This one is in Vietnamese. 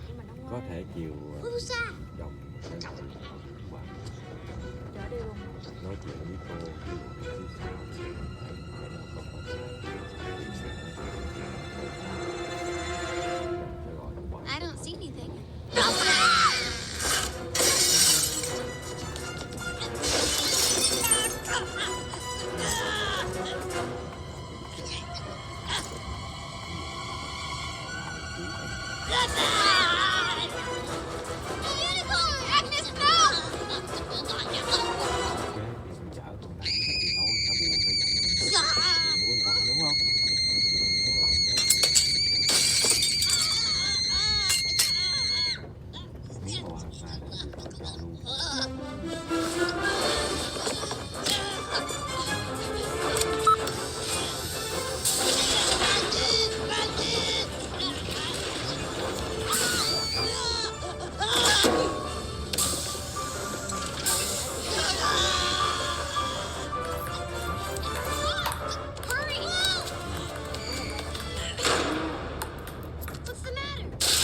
nhưng mà nó có ngoan. thể chiều chồng sẽ gọi qua Chở đi luôn. nói chuyện với cô phía sau để một câu hỏi sẽ gọi qua. I don't see anything. Hãy subscribe cho kênh Ghiền Mì Gõ để không bỏ lỡ